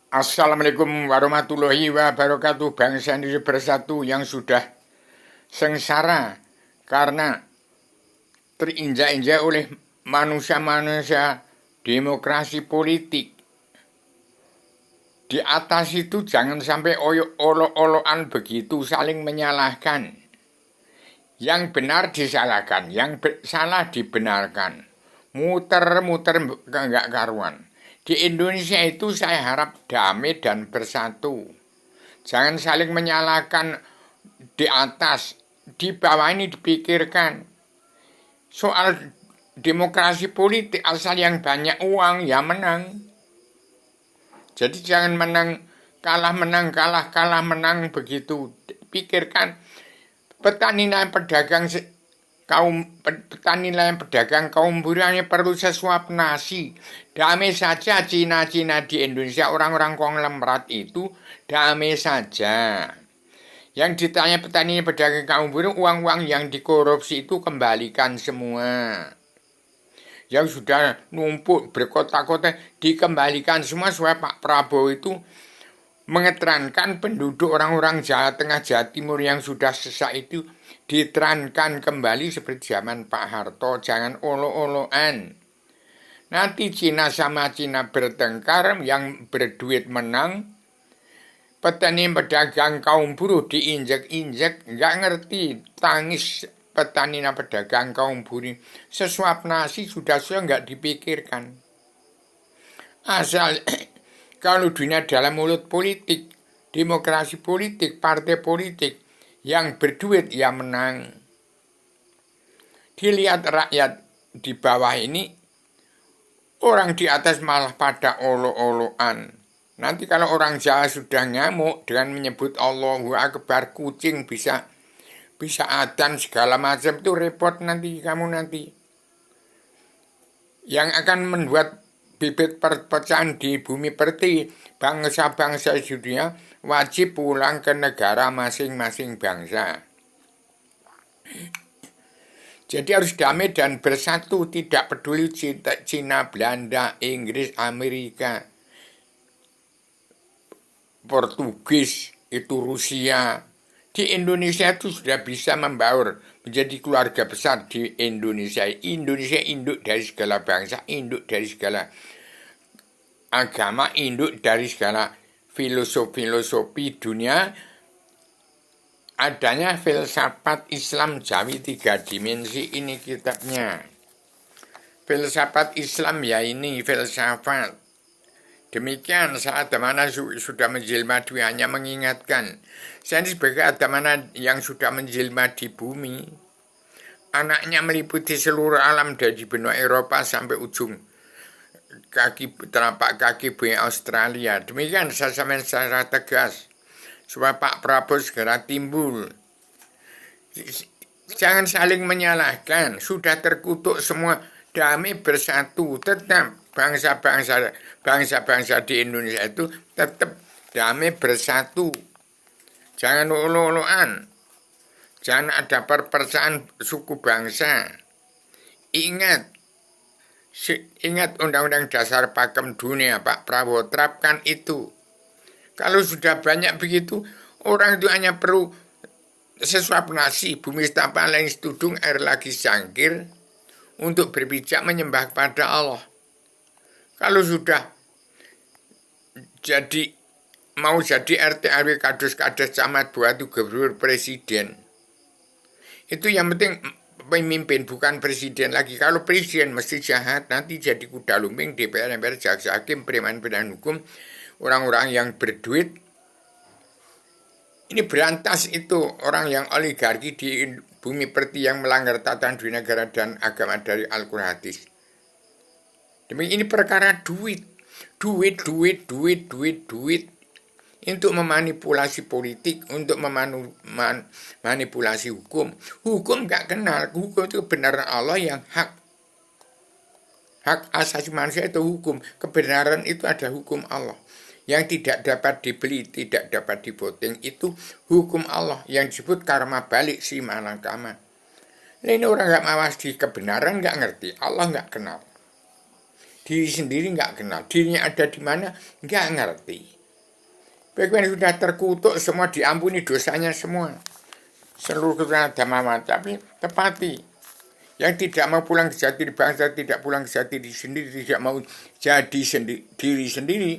Assalamualaikum warahmatullahi wabarakatuh. Bangsa Indonesia bersatu yang sudah sengsara karena terinjak-injak oleh manusia-manusia demokrasi politik. Di atas itu jangan sampai olok-olokan begitu saling menyalahkan. Yang benar disalahkan, yang salah dibenarkan. Muter-muter enggak karuan. Di Indonesia itu saya harap damai dan bersatu. Jangan saling menyalahkan di atas, di bawah ini dipikirkan. Soal demokrasi politik asal yang banyak uang ya menang. Jadi jangan menang, kalah menang, kalah menang begitu. Pikirkan petani dan pedagang kaum buruh perlu sesuap nasi. Damai saja Cina-Cina di Indonesia, orang-orang konglomerat itu damai saja. Yang ditanya petani pedagang kaum buruh, uang-uang yang dikorupsi itu kembalikan semua. Yang sudah numpuk berkota-kota dikembalikan semua supaya Pak Prabowo itu mengetrankan penduduk orang-orang Jawa Tengah, Jawa Timur yang sudah sesak itu diterankan kembali seperti zaman Pak Harto. Jangan olok-olokan. Nanti Cina sama Cina bertengkar, yang berduit menang. Petani pedagang kaum buruh diinjek-injek, nggak ngerti tangis petani dan pedagang kaum buruh. Sesuap nasi sudah nggak dipikirkan. Asal kalau dunia dalam mulut politik, demokrasi politik, partai politik, yang berduit ya menang. Dilihat rakyat di bawah ini, orang di atas malah pada olok-olokan. Nanti kalau orang Jawa sudah ngamuk dengan menyebut Allahu Akbar, kucing bisa adzan segala macam, itu repot nanti kamu nanti. Yang akan membuat bibit perpecahan di bumi pertiwi, bangsa-bangsa dunia wajib pulang ke negara masing-masing bangsa. Jadi harus damai dan bersatu, tidak peduli Cina, Belanda, Inggris, Amerika, Portugis, itu Rusia. Di Indonesia itu sudah bisa membaur menjadi keluarga besar di Indonesia. Indonesia induk dari segala bangsa, induk dari segala agama, induk dari segala filosofi dunia. Adanya filsafat Islam Jawi 3 dimensi, ini kitabnya. Filsafat Islam ya ini filsafat. Demikian saat mana sudah menjelma di hanya mengingatkan. Saya ini sebagai mana yang sudah menjelma di bumi. Anaknya meliputi seluruh alam dari benua Eropa sampai ujung telapak kaki bumi Australia. Demikian saya sampaikan secara tegas supaya Pak Prabowo segera timbul. Jangan saling menyalahkan. Sudah terkutuk semua, damai bersatu. Tetap bangsa-bangsa di Indonesia itu tetap damai bersatu. Jangan olo-oloan. Jangan ada perpecahan suku bangsa. Ingat Undang-Undang Dasar Pakem Dunia, Pak Prabowo terapkan itu. Kalau sudah banyak begitu, orang itu hanya perlu sesuap nasi, bumi setapak lain setudung, air lagi sangkir, untuk berpijak menyembah kepada Allah. Kalau sudah mau jadi RT RW kades camat buat gubernur presiden, itu yang penting pemimpin, bukan presiden lagi. Kalau presiden mesti jahat, nanti jadi kuda lumping DPR, MPR, jaksa hakim, preman hukum, orang-orang yang berduit. Ini berantas itu orang yang oligarki di bumi pertiwi yang melanggar tatanan dunia negara dan agama dari Al-Quran hadis. Demikian ini perkara duit untuk memanipulasi politik, untuk memanipulasi hukum. Hukum gak kenal, hukum itu kebenaran Allah yang hak asasi manusia itu hukum. Kebenaran itu ada hukum Allah yang tidak dapat dibeli, tidak dapat divoting, itu hukum Allah yang disebut karma balik si malakama. Ini orang gak mawas di kebenaran, gak ngerti, Allah gak kenal. Diri sendiri nggak kenal, dirinya ada di mana nggak ngerti. Baik sudah terkutuk semua, diampuni dosanya semua. Seluruh keturunan Adam Hawa, tapi tepati. Yang tidak mau pulang ke jati bangsa, tidak pulang ke jati diri sendiri, tidak mau jadi diri sendiri,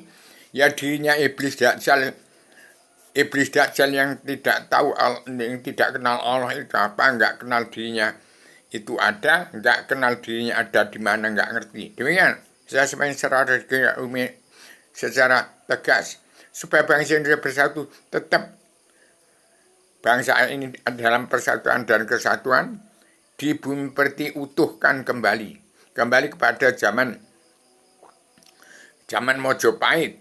ya dirinya iblis Dajjal. Iblis Dajjal yang tidak tahu, yang tidak kenal Allah itu apa, nggak kenal dirinya itu ada, nggak kenal dirinya ada di mana, nggak ngerti. Demikian, saya sampaikan secara tegas, supaya bangsa Indonesia bersatu, tetap bangsa ini dalam persatuan dan kesatuan, di bumi perti utuhkan kembali kepada zaman Mojopahit,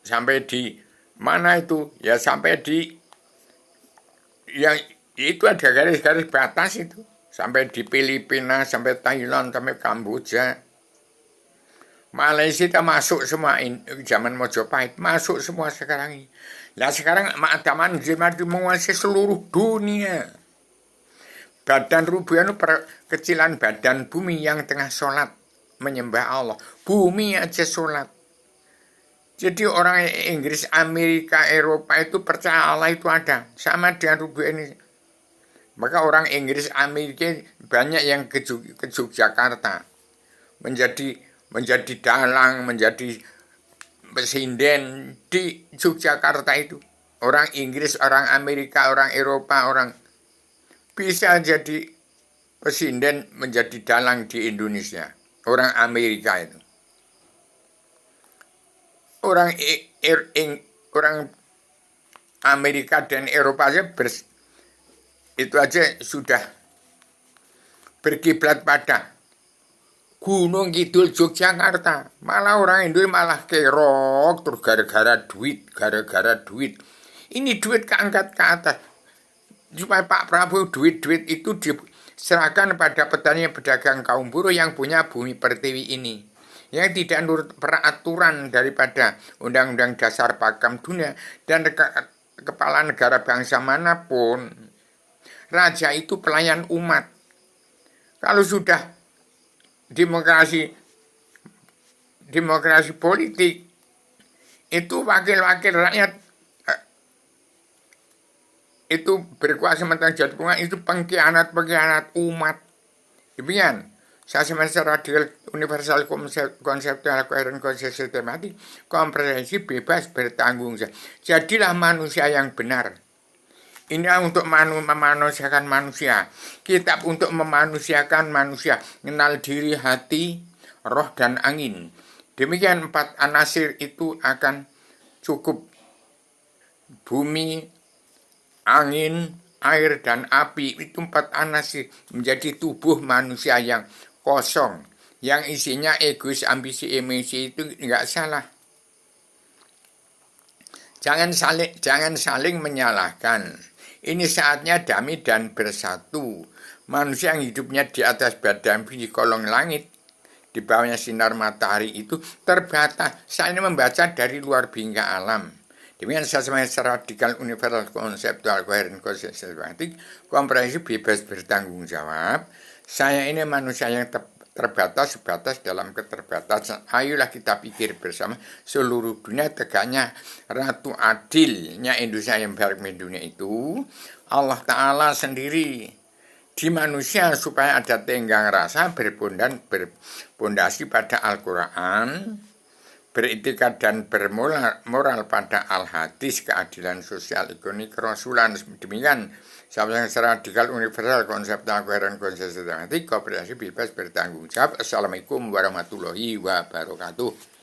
sampai di mana itu ya, sampai di yang itu ada garis-garis batas itu, sampai di Filipina, sampai Thailand, sampai Kamboja, Malaysia kita masuk semua. Zaman Mojopahit masuk semua sekarang ini. Nah sekarang Ma'adaman Jimati menguasai seluruh dunia. Badan rubuh itu kecilan badan bumi yang tengah sholat menyembah Allah. Bumi aja sholat. Jadi orang Inggris, Amerika, Eropa itu percaya Allah itu ada. Sama dengan rubuh ini. Maka orang Inggris, Amerika banyak yang ke Yogyakarta. Menjadi dalang, menjadi presiden di Yogyakarta itu. Orang Inggris, orang Amerika, orang Eropa, orang bisa jadi presiden, menjadi dalang di Indonesia. Orang Amerika itu. Orang Amerika dan Eropa aja itu aja sudah berkiblat pada Gunung Kidul Yogyakarta. Malah orang Indonesia malah kerok terus gara-gara duit. Ini duit keangkat ke atas. Supaya Pak Prabowo duit itu diserahkan pada petani pedagang kaum buruh yang punya bumi pertiwi ini, yang tidak menurut peraturan daripada Undang-Undang Dasar Pakem Dunia dan kepala negara bangsa manapun. Raja itu pelayan umat. Kalau sudah demokrasi politik, itu wakil-wakil rakyat itu berkuasa tentang jatuh bunga, itu pengkhianat umat. Demikian, saya semester radikal universal konseptual koheren sistematik komprehensif bebas bertanggung jawab. Jadilah manusia yang benar. Inilah untuk memanusiakan manusia. Kitab untuk memanusiakan manusia, mengenal diri, hati, roh, dan angin. Demikian 4 anasir itu akan cukup. Bumi, angin, air, dan api, itu 4 anasir menjadi tubuh manusia yang kosong, yang isinya egois, ambisi, emosi. Itu nggak salah. Jangan saling menyalahkan. Ini saatnya damai dan bersatu. Manusia yang hidupnya di atas badan bumi kolong langit, di bawahnya sinar matahari itu terbatas. Saya ini membaca dari luar bingkai alam. Demikian secara radikal universal konseptual koheren sistematik komprehensif bebas bertanggung jawab. Saya ini manusia yang terbatas sebatas dalam keterbatasan. Ayolah kita pikir bersama seluruh dunia tegaknya Ratu Adilnya Indonesia yang baik dunia itu Allah Ta'ala sendiri di manusia supaya ada tenggang rasa berpondasi pada Al-Quran, beritikad dan bermoral pada al-hadis, keadilan sosial, ekonomi, kerasulan. Demikian secara radikal universal konseptual koheren sistematik kooperasi bebas bertanggung jawab. Assalamualaikum warahmatullahi wabarakatuh.